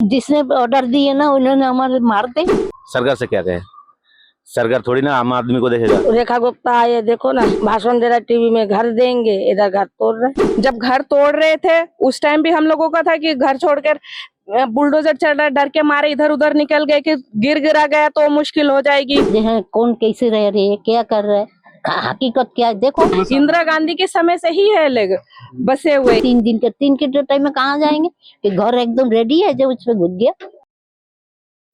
जिसने ऑर्डर दिए ना उन्होंने हमारे मार दे। सरकार से क्या कहे, सरकार थोड़ी ना आम आदमी को देखेगा। रेखा गुप्ता आए, देखो ना भाषण दे रहा टीवी में, घर देंगे, इधर घर तोड़ रहे। जब घर तोड़ रहे थे उस टाइम भी हम लोगों का था कि घर छोड़कर बुलडोजर चल रहा है, डर के मारे इधर उधर निकल गए कि गिरा गया तो मुश्किल हो जाएगी। कौन कैसे रह रहे है, क्या कर रहे है, हकीकत क्या है देखो। इंदिरा गांधी के समय से ही है लोग बसे हुए। 3 दिन के टाइम में कहाँ जाएंगे कि घर एकदम रेडी है जब उसमें घुस गया।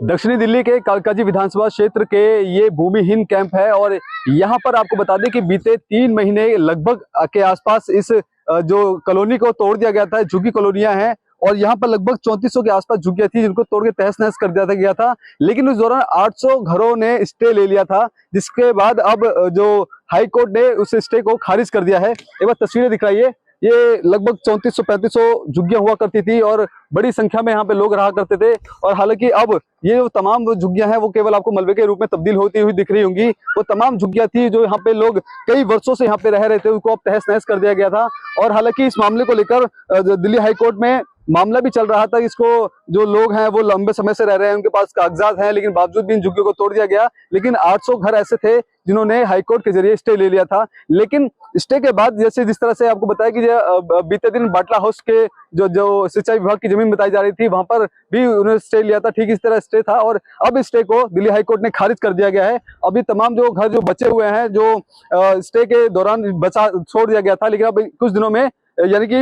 दक्षिणी दिल्ली के कालकाजी विधानसभा क्षेत्र के ये भूमिहीन कैंप है और यहाँ पर आपको बता दें कि बीते 3 महीने लगभग के आसपास इस जो कॉलोनी को तोड़ दिया गया था। झुग्गी कॉलोनियां हैं और यहाँ पर लगभग 3400 के आसपास झुग्गियां थी जिनको तोड़ के तहस नहस कर दिया गया था। लेकिन उस दौरान 800 घरों ने स्टे ले लिया था, जिसके बाद अब जो हाई कोर्ट ने उस स्टे को खारिज कर दिया है। एक बार तस्वीरें दिखाइए, ये लगभग 3400-3500 झुग्गियां हुआ करती थी और बड़ी संख्या में यहाँ पे लोग रहा करते थे। और हालांकि अब ये जो तमाम झुग्गियां हैं वो केवल आपको मलबे के रूप में तब्दील होती हुई दिख रही होंगी। वो तमाम झुग्गियां थी जो यहाँ पे लोग कई वर्षों से यहाँ पे रह रहे थे, उनको अब तहस नहस कर दिया गया था। और हालांकि इस मामले को लेकर दिल्ली हाई कोर्ट में मामला भी चल रहा था। इसको जो लोग हैं वो लंबे समय से रह रहे हैं, उनके पास कागजात हैं, लेकिन बावजूद भी इन झुग्गियों को तोड़ दिया गया। लेकिन 800 घर ऐसे थे जिन्होंने हाईकोर्ट के जरिए स्टे ले लिया था। लेकिन स्टे के बाद जैसे जिस तरह से आपको बताया कि बीते दिन बाटला हाउस के जो सिंचाई विभाग की जमीन बताई जा रही थी, वहां पर भी उन्होंने स्टे लिया था, ठीक इस तरह स्टे था। और अब इस स्टे को दिल्ली हाईकोर्ट ने खारिज कर दिया गया है। अभी तमाम जो घर जो बचे हुए हैं, जो स्टे के दौरान बचा छोड़ दिया गया था, लेकिन अब कुछ दिनों में यानी कि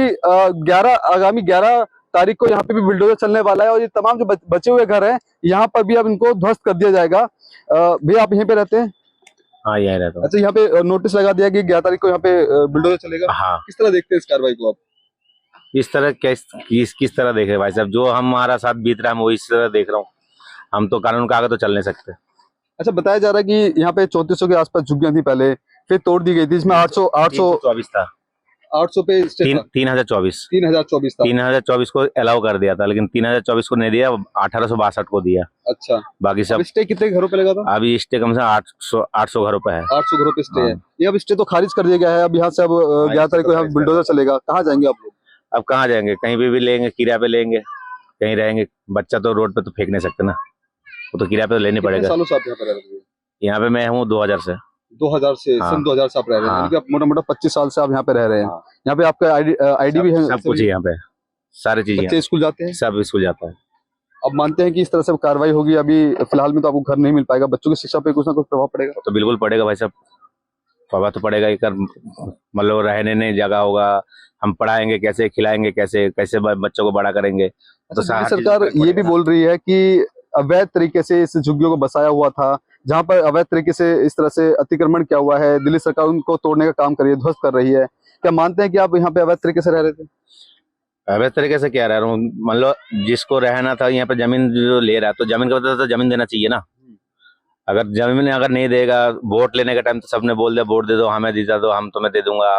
आगामी 11 तारीख को यहाँ पे भी बुलडोजर चलने वाला है और ये तमाम जो बचे हुए घर हैं यहाँ पर भी अब इनको ध्वस्त कर दिया जाएगा। भैया आप यहीं पे रहते हैं? हाँ, यही रहता हूँ। अच्छा, यहाँ पे नोटिस लगा दिया कि 11 तारीख को यहाँ पे बुलडोजर चलेगा। हाँ, किस तरह देखते हैं इस कार्रवाई को आप? इस तरह किस तरह देख रहे हैं भाई साहब, जो हमारा साथ बीत रहा है मैं वो इस तरह देख रहा हूँ। हम तो कानून का आगे तो चल नहीं सकते। अच्छा, बताया जा रहा है कि यहाँ पे 3400 के आसपास झुग्गियां थी पहले, फिर तोड़ दी गई थी, इसमें 324 था। 800 पे 3024 था। 3024 को अलाउ कर दिया था, लेकिन 3024 को नहीं दिया, 1862 को दिया। अच्छा, बाकी सब स्टे कितने घरों पे लगा था? अभी स्टे कम से कम 800 घरों पे है। 800 घरों पे स्टे है। हाँ। ये अब स्टे तो खारिज कर दिया गया है। अब यहाँ से अब 11 तारीख को यहाँ बुलडोजर चलेगा। कहाँ जाएंगे आप लोग? अब कहाँ जाएंगे, कहीं पे भी लेंगे, किराए पे लेंगे, कहीं रहेंगे। बच्चा तो रोड पे तो फेंक नहीं सकते ना, वो तो किराए पे तो लेने पड़ेगा। सालों से आप यहाँ पे रह रहे हैं? यहाँ पे मैं हूँ 2000 से। 2000 से? हाँ। सन 2000 से आप रह रहे हैं? हाँ। आप मोटा मोटा 25 साल से आप यहाँ पे रह रहे हैं। हाँ। यहाँ पे आपका आईडी भी है? सब कुछ है यहाँ पे, सारी चीजें। बच्चे स्कूल जाते हैं? सब स्कूल जाता है। अब मानते हैं कि इस तरह से कार्रवाई होगी, अभी फिलहाल में तो आपको घर नहीं मिल पाएगा, बच्चों की शिक्षा पे कुछ ना कुछ प्रभाव पड़ेगा? तो बिल्कुल पड़ेगा भाई साहब, प्रभाव तो पड़ेगा। एक मतलब रहने नहीं जगह होगा, हम पढ़ाएंगे कैसे, खिलाएंगे कैसे, कैसे बच्चों को बड़ा करेंगे। तो सरकार ये भी बोल रही है कि अवैध तरीके से इस झुग्गियों को बसाया हुआ था, जहां पर अवैध तरीके से इस तरह से अतिक्रमण किया हुआ है, दिल्ली सरकार उनको तोड़ने का काम कर रही है, ध्वस्त कर रही है। क्या मानते हैं कि आप यहाँ पे अवैध तरीके से रह रहे थे? अवैध तरीके से क्या रह रहा हूँ, मतलब जिसको रहना था यहाँ पे जमीन जो ले रहा है तो जमीन का पता तो जमीन देना चाहिए ना। अगर जमीन अगर नहीं देगा, वोट लेने का टाइम तो सबने बोल दिया वोट दे दो, हमें जीता दो, हम तुम्हें दे दूंगा।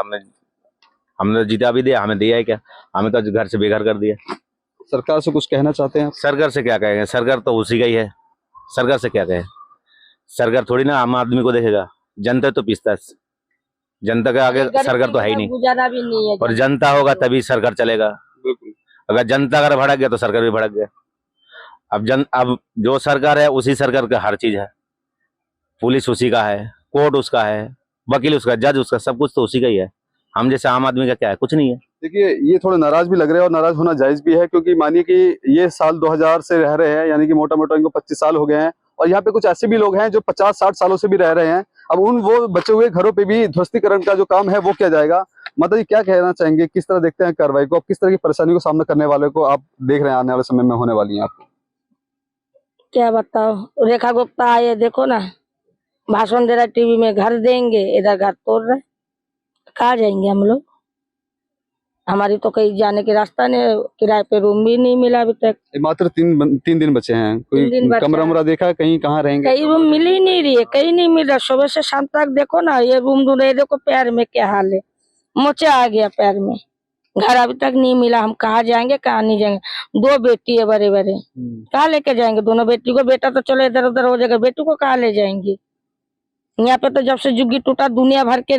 हमने जीता भी दिया, हमें दिया है क्या? हमें तो घर से बेघर कर दिया। सरकार से कुछ कहना चाहते हैं? सरकार से क्या कहेंगे, सरकार तो उसी का ही है। सरकार से क्या कहे, सरकार थोड़ी ना आम आदमी को देखेगा। जनता तो पिसता है, जनता के आगे सरकार तो है ही नहीं। गुजारा भी नहीं है। और जनता होगा तभी सरकार चलेगा। अगर जनता अगर भड़क गया तो सरकार भी भड़क गया। अब जो सरकार है उसी सरकार का हर चीज है। पुलिस उसी का है, कोर्ट उसका है, वकील उसका, जज उसका, सब कुछ तो उसी का ही है। हम जैसे आम आदमी का क्या है, कुछ नहीं है। देखिए, ये थोड़े नाराज भी लग रहे हैं और नाराज होना जायज भी है, क्योंकि मानिए कि ये साल 2000 से रह रहे हैं, यानी कि मोटा मोटा इनको 25 साल हो गए हैं। और यहाँ पे कुछ ऐसे भी लोग हैं जो 50-60 सालों से भी रह रहे हैं। अब वो बचे हुए घरों पे भी ध्वस्तीकरण का जो काम है वो किया जाएगा। माता जी, क्या कहना चाहेंगे, किस तरह देखते हैं कार्रवाई को? अब किस तरह की परेशानी को सामना करने वाले को आप देख रहे हैं आने वाले समय में होने वाली है? आपको क्या बताओ, रेखा गुप्ता आए, देखो ना भाषण दे रहा टीवी में, घर देंगे, इधर घर तोड़ रहे। कहाँ जाएंगे हम लोग? हमारी तो कहीं जाने की रास्ता नहीं, किराए पे रूम भी नहीं मिला अभी तक। मात्र 3 दिन बचे हैं। कोई कमरा उमरा देखा कहीं? कहाँ रहेंगे? कहीं रूम मिल ही नहीं रही है, कहीं नहीं मिल रहा। सुबह से शाम तक देखो ना, ये रूम ढूंढ रहे, देखो पैर में क्या हाल है, मोचा आ गया पैर में। घर अभी तक नहीं मिला, हम कहाँ जाएंगे, कहाँ नहीं जाएंगे। 2 बेटी है बड़े बड़े, कहाँ लेके जाएंगे दोनों बेटी को? बेटा तो चलो इधर उधर हो जाएगा, बेटी को कहाँ ले जाएंगे? यहाँ पे तो जब से झुग्गी टूटा दुनिया भर के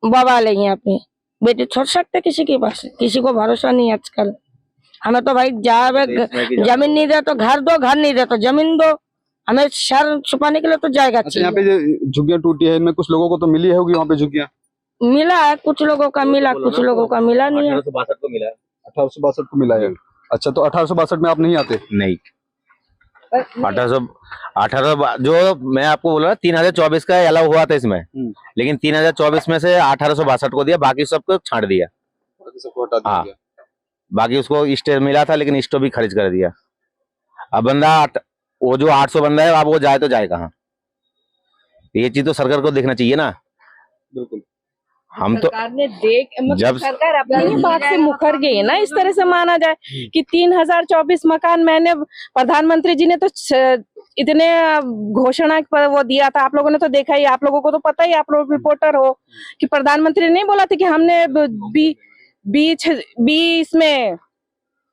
बवाल है। यहाँ पे बेटी छोड़ सकते किसी के पास? किसी को भरोसा नहीं आजकल। हमें तो भाई जमीन नहीं दे तो घर दो, घर नहीं दे तो जमीन दो। हमें शर छुपाने के लिए तो जाएगा अच्छा, यहाँ चाहिए। पे जो झुग्गियां टूटी है इनमें कुछ लोगों को तो मिली होगी वहाँ पे झुग्गियां? मिला है, कुछ लोगों का मिला, कुछ लोगों का मिला नहीं है। 1862 को मिला है। 1862 को मिला है। अच्छा, तो 1862 में आप नहीं आते? नहीं, 1800 जो मैं आपको बोला 3024 का अलाउ हुआ था इसमें, लेकिन 3024 में से 1862 को दिया, बाकी सबको छांट दिया। सबको हटा दिया हाँ। गया। बाकी उसको स्टे मिला था, लेकिन स्टो भी खारिज कर दिया। अब बंदा वो जो 800 बंदा है, अब वो जाए तो जाए कहाँ? ये चीज तो सरकार को देखना चाहिए ना। बिल्कुल। हम तो सरकार ने मतलब जब सरकार अपनी ही बात से मुकर गई है ना, इस तरह से माना जाए कि 3024 मकान मैंने प्रधानमंत्री जी ने तो इतने घोषणा पर वो दिया था, आप लोगों ने तो देखा ही, आप लोगों को तो पता ही, आप लोग रिपोर्टर हो, कि प्रधानमंत्री ने नहीं बोला था कि हमने बीच में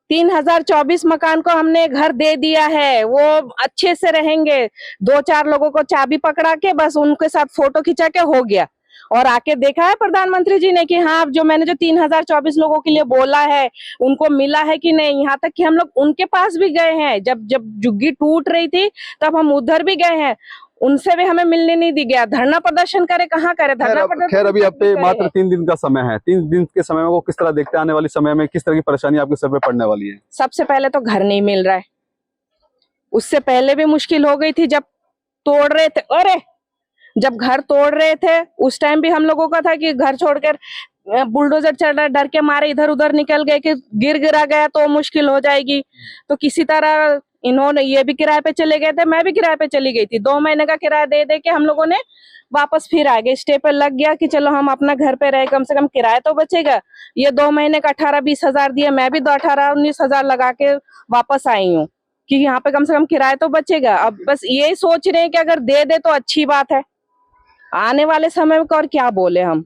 3024 मकान को हमने घर दे दिया है, वो अच्छे से रहेंगे, 2-4 लोगों को चाबी पकड़ा के बस उनके साथ फोटो खिंचा के हो गया। और आके देखा है प्रधानमंत्री जी ने कि हाँ, जो मैंने जो 3024 लोगों के लिए बोला है उनको मिला है कि नहीं। यहाँ तक कि हम लोग उनके पास भी गए हैं, जब झुग्गी टूट रही थी तब हम उधर भी गए हैं, उनसे भी हमें मिलने नहीं दी गया। धरना प्रदर्शन करे, कहाँ करे धरना प्रदर्शन? खैर, अभी आप पे मात्र 3 दिन का समय है। 3 दिन के समय में वो किस तरह देखते हैं, आने वाले समय में किस तरह की परेशानी आपके सर पे पड़ने वाली है? सबसे पहले तो घर नहीं मिल रहा है, उससे पहले भी मुश्किल हो गई थी जब तोड़ रहे थे। अरे जब घर तोड़ रहे थे उस टाइम भी हम लोगों का था कि घर छोड़कर बुलडोजर चल रहा, डर के मारे इधर उधर निकल गए कि गिरा गया तो मुश्किल हो जाएगी। तो किसी तरह इन्होंने, ये भी किराए पे चले गए थे, मैं भी किराए पे चली गई थी। 2 महीने का किराया दे दे के हम लोगों ने वापस फिर आ गए। स्टे पे लग गया कि चलो हम अपना घर पे रहे, कम से कम किराया तो बचेगा। ये 2 महीने का 18-20 हजार दिया, मैं भी 18-19 हजार लगा के वापस आई हूँ कि यहाँ पे कम से कम किराया तो बचेगा। अब बस यही सोच रहे हैं कि अगर दे दे तो अच्छी बात है। आने वाले समय में और क्या बोले हम,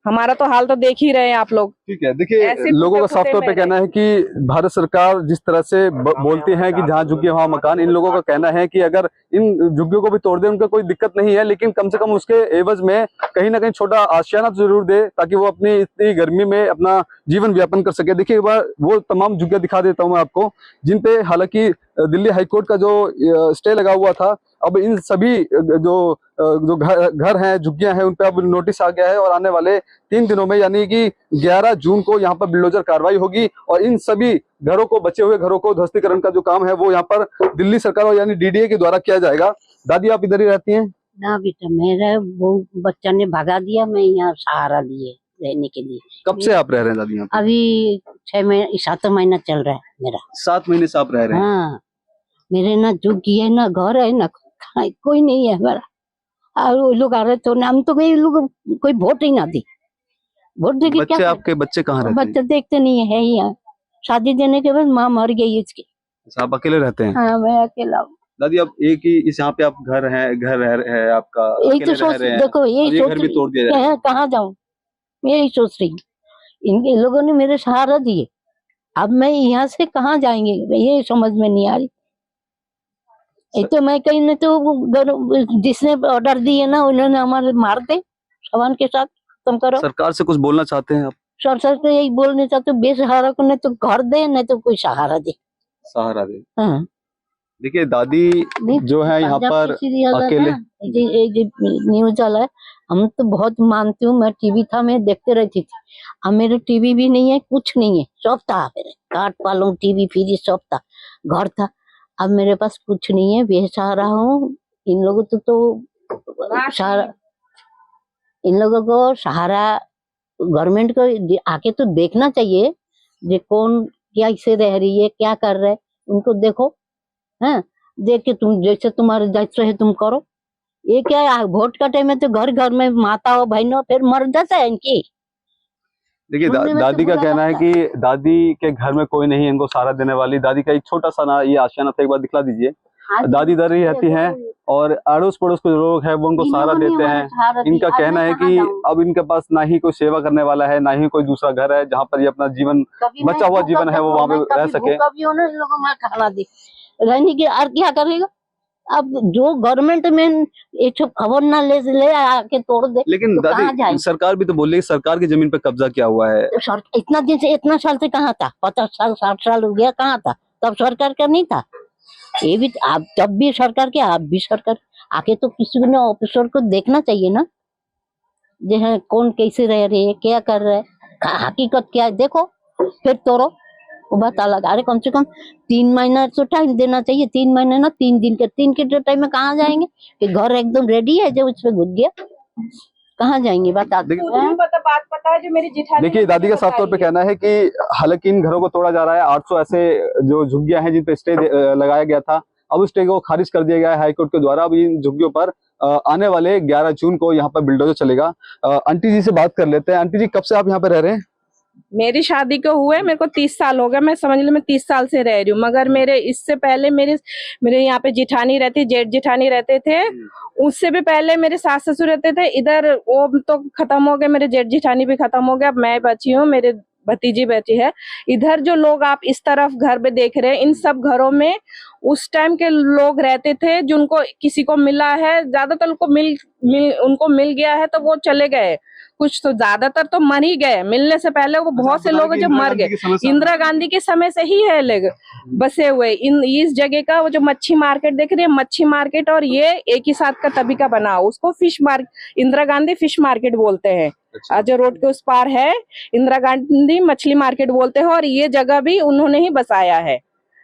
हमारा तो हाल तो देख ही रहे हैं आप लोग। ठीक है, देखिए ऐसे लोगों का टूटे साफ तौर पे फूटे कहना है कि भारत सरकार जिस तरह से बोलती है कि जहाँ झुग्गियां वहां मकान, इन लोगों का कहना है कि अगर इन झुग्गियों को भी तोड़ दे उनका कोई दिक्कत नहीं है, लेकिन कम से कम उसके एवज में कहीं ना कहीं छोटा आशियाना जरूर दे, ताकि वो अपनी इतनी गर्मी में अपना जीवन व्यापन कर सके। देखिए एक बार वो तमाम झुग्गियां दिखा देता हूँ मैं आपको, जिन पे हालांकि दिल्ली हाईकोर्ट का जो स्टे लगा हुआ था, अब इन सभी जो घर हैं, झुग्गियां हैं, उन पे अब नोटिस आ गया है और आने वाले 3 दिनों में यानी कि 11 जून को यहाँ पर बुलडोजर कार्रवाई होगी और इन सभी घरों को, बचे हुए घरों को ध्वस्तीकरण का जो काम है वो यहाँ पर दिल्ली सरकार और यानी डीडीए के द्वारा किया जाएगा। दादी, आप इधर ही रहती हैं? ना बेटा, मेरा वो बच्चा ने भगा दिया, मैं यहाँ सहारा लिए रहने के लिए। कब से आप रह रहे हैं दादी यहाँ पे? अभी 6 महीने 7 महीना चल रहा है मेरा। 7 महीने से आप रह रहे हैं? हाँ, मेरे ना झुग्गी है, ना घर है, ना कोई नहीं है हमारा। और वो लोग आ रहे तो हम तो कोई वोट ही ना दी। वोट दे के क्या? आपके बच्चे कहाँ रहते हैं? बच्चे देखते नहीं है यहाँ। शादी देने के बाद माँ मर गई इसकी। आप अकेले रहते हैं? हाँ, मैं अकेला हूँ। दादी, अब एक ही इस यहाँ पे आप घर है आपका, यही तो अकेले सोच, रह रहे हैं, देखो यही सोच घर भी तोड़ दिया जाए, कहाँ जाऊँ, यही सोच रही हूँ। इनके लोगों ने मेरे सहारा दिए, अब मैं यहाँ से कहाँ जाएंगे, ये समझ में नहीं आ रही। एक तो मैं कहीं न तो जिसने ऑर्डर दिए ना, उन्होंने हमारे मार दे सामान के साथ, खत्म करो। सरकार से कुछ बोलना चाहते हैं आप? सरकार से यही बोलने चाहते, बेसहारा को नहीं तो घर दे, नहीं तो कोई सहारा दे, सहारा दे। हाँ। देखिए दादी जो है यहाँ पर अकेले, न्यूज वाला है, हम तो बहुत मानती हूँ। मैं टीवी था, मैं देखते रहती थी। अब मेरे टीवी भी नहीं है, कुछ नहीं है, सब था मेरे, काट पालूं, टीवी फ्रिज सब था, घर था। अब मेरे पास कुछ नहीं है, बेसहारा हूँ। इन लोगों तो सहारा, इन लोगों को सहारा गवर्नमेंट को आके तो देखना चाहिए, जे कौन क्या ऐसे रह रही है, क्या कर रहे, उनको देखो, हैं, देख के तुम जैसे तुम्हारे दायित्व है तुम करो। ये क्या है, वोट का टाइम है तो घर घर में माता हो, बहनों, फिर मर जाता है इनकी। देखिए दादी का कहना है कि दादी के घर में कोई नहीं इनको सहारा देने वाली। दादी का एक छोटा सा ना ये आशियाना था, एक बार दिखला दीजिए। दादी इधर ही रहती हैं और अड़ोस पड़ोस के लोग हैं वो उनको सहारा देते हैं। इनका कहना है कि अब इनके पास ना ही कोई सेवा करने वाला है, ना ही कोई दूसरा घर है जहाँ पर ये अपना जीवन, बचा हुआ जीवन है वो वहाँ पे रह सके। खाना दे रहने की, और क्या करेगा, अब जो गवर्नमेंट में एक ठो खबर ना ले आके तोड़ दे लेकिन तो कहाँ दादी जाए? सरकार भी तो बोल रही है सरकार की जमीन पे कब्जा किया हुआ है। तो इतना दिन से इतना साल से कहाँ था? 50 साल 60 साल हो गया, कहाँ था? तब सरकार का नहीं था। ये भी आप तब भी सरकार के, आप भी सरकार आके तो किसी ने ऑफिसर को देखना चाहिए ना, जो है कौन कैसे रह रहे है, क्या कर रहे है, हकीकत क्या है देखो, फिर तोड़ो। वो बात अलग। अरे कम से कम 3 महीना तो टाइम देना चाहिए। 3 महीने ना 3 दिन के, 3 के टाइम में कहाँ जाएंगे कि घर एकदम रेडी है, जब उसमें घुस गया कहाँ जाएंगे? बता दो। बात पता है जो मेरी जिठानी देखिए दादी का साफ तौर पे कहना है कि हालांकि इन घरों को तोड़ा जा रहा है। 800 ऐसे जो झुग्गियां हैं जिन पे स्टे लगाया गया था, अब उस स्टे को खारिज कर दिया गया है हाईकोर्ट के द्वारा। अब इन झुग्गियों पर आने वाले 11 जून को यहाँ पर बिल्डोजर चलेगा। आंटी जी से बात कर लेते हैं। आंटी जी, कब से आप यहाँ पे रह रहे हैं? मेरी शादी को हुए मेरे को 30 साल हो गए। मैं समझ लो मैं 30 साल से रह रही हूँ, मगर मेरे इससे पहले मेरे यहाँ पे जिठानी रहती, जेठ जिठानी रहते थे। उससे भी पहले मेरे सास ससुर रहते थे इधर, वो तो खत्म हो गए। मेरे जेठ जिठानी भी खत्म हो गए। अब मैं बची हूँ, मेरे भतीजी बैठी है। इधर जो लोग आप इस तरफ घर पे देख रहे हैं, इन सब घरों में उस टाइम के लोग रहते थे, जिनको किसी को मिला है, ज्यादातर उनको मिल गया है तो वो चले गए। कुछ तो ज्यादातर तो मर ही गए। मिलने से पहले वो बहुत से लोग जो मर गए। इंदिरा गांधी के समय से ही है लोग बसे हुए इस जगह का। वो जो मच्छी मार्केट देख रही है, मच्छी मार्केट और ये एक ही साथ का तभी का बना, उसको fish market, Indira Gandhi fish market बोलते हैं। आज जो रोड के उस पार है, इंदिरा गांधी मछली मार्केट बोलते हैं। और ये जगह भी उन्होंने ही बसाया है।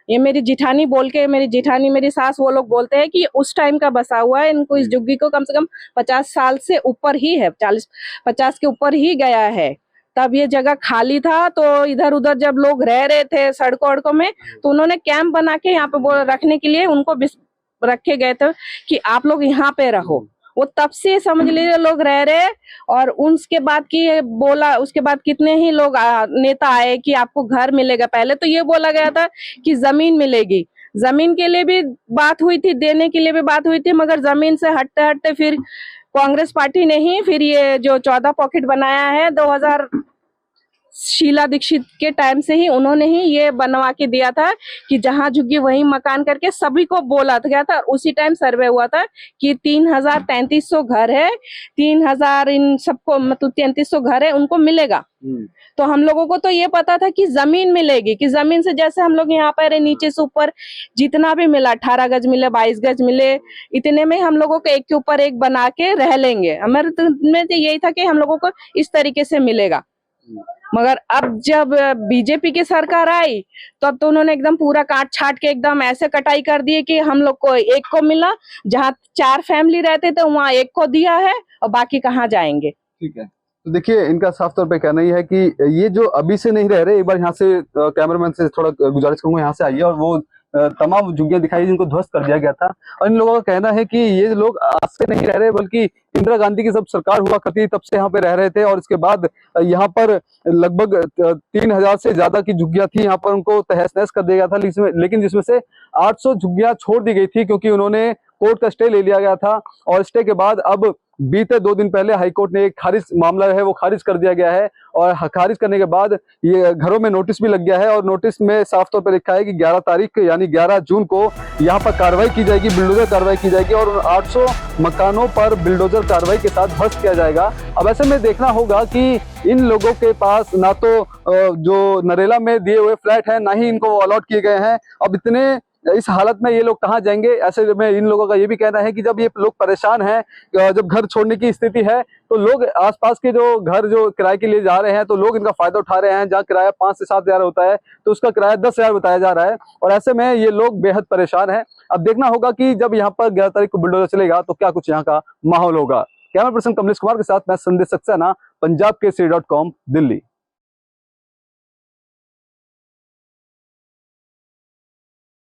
ये मेरी जिठानी बोल के, मेरी जिठानी मेरी सास वो लोग बोलते हैं कि उस टाइम का बसा हुआ है। इनको इस झुग्गी को कम से कम 50 साल से ऊपर ही है, 40-50 के ऊपर ही गया है। तब ये जगह खाली था, तो इधर उधर जब लोग रह रहे थे सड़कों वड़कों में, तो उन्होंने कैंप बना के यहाँ पे रखने के लिए उनको रखे गए थे कि आप लोग यहाँ पे रहो। वो तब से समझ लीजिए लोग रह रहे। और उसके बाद की बोला, उसके बाद कितने ही लोग नेता आए कि आपको घर मिलेगा। पहले तो ये बोला गया था कि जमीन मिलेगी, जमीन के लिए भी बात हुई थी, देने के लिए भी बात हुई थी, मगर जमीन से हटते हटते फिर कांग्रेस पार्टी ने ही फिर ये जो 14 पॉकेट बनाया है 2000 शीला दीक्षित के टाइम से ही उन्होंने ही ये बनवा के दिया था कि जहां झुग्गी वहीं मकान करके सभी को बोला गया था। उसी टाइम सर्वे हुआ था कि 3300 घर है, 3000 इन सबको मतलब 3300 घर है, उनको मिलेगा। तो हम लोगों को तो ये पता था कि जमीन मिलेगी, कि जमीन से जैसे हम लोग यहाँ पर नीचे से ऊपर जितना भी मिला, 18 गज मिले, 22 गज मिले, इतने में हम लोगों को एक के ऊपर एक बना के रह लेंगे। हमारे में तो यही था कि हम लोगों को इस तरीके से मिलेगा। मगर अब जब बीजेपी की सरकार आई तब तो उन्होंने एकदम पूरा काट छाट के एकदम ऐसे कटाई कर दिए कि हम लोग को एक को मिला, जहाँ 4 फैमिली रहते थे वहाँ एक को दिया है, और बाकी कहाँ जाएंगे। ठीक है, तो देखिए इनका साफ तौर पे कहना ही है कि ये जो अभी से नहीं रह रहे, एक बार यहाँ से कैमरामैन से थोड़ा गुजारिश करूंगा यहाँ से आइए, और वो तमाम झुग्गियां दिखाई जिनको ध्वस्त कर दिया गया था। और इन लोगों का कहना है कि ये लोग आज से नहीं रह रहे, बल्कि इंदिरा गांधी की जब सरकार हुआ करती तब से यहाँ पे रह रहे थे। और इसके बाद यहाँ पर लगभग 3000 से ज्यादा की झुग्गियां थी, यहाँ पर उनको तहस नहस कर दिया गया था। लेकिन जिसमें से 800 झुग्गियां छोड़ दी गई थी, क्योंकि उन्होंने कोर्ट का स्टे ले लिया गया था। और स्टे के बाद अब बीते 2 दिन पहले हाईकोर्ट ने एक खारिज मामला है वो खारिज कर दिया गया है। और खारिज करने के बाद ये घरों में नोटिस भी लग गया है, और नोटिस में साफ तौर पर लिखा है कि 11 तारीख यानी 11 जून को यहाँ पर कार्रवाई की जाएगी, बिल्डोजर कार्रवाई की जाएगी, और 800 मकानों पर बिल्डोजर कार्रवाई के साथ ध्वस्त किया जाएगा। अब ऐसे में देखना होगा कि इन लोगों के पास ना तो जो नरेला में दिए हुए फ्लैट है, ना ही इनको अलॉट किए गए हैं। अब इतने इस हालत में ये लोग कहाँ जाएंगे? ऐसे में इन लोगों का ये भी कहना है कि जब ये लोग परेशान हैं, जब घर छोड़ने की स्थिति है, तो लोग आसपास के जो घर जो किराए के लिए जा रहे हैं, तो लोग इनका फायदा उठा रहे हैं। जहाँ किराया 5 से 7 हजार होता है, तो उसका किराया 10 हजार बताया जा रहा है। और ऐसे में ये लोग बेहद परेशान हैं। अब देखना होगा कि जब यहाँ पर 11 तारीख को बिल्डोजर चलेगा तो क्या कुछ यहाँ का माहौल होगा। कैमरा पर्सन कमलेश कुमार के साथ मैं संदेश सक्सेना, पंजाब केसरी.com, दिल्ली।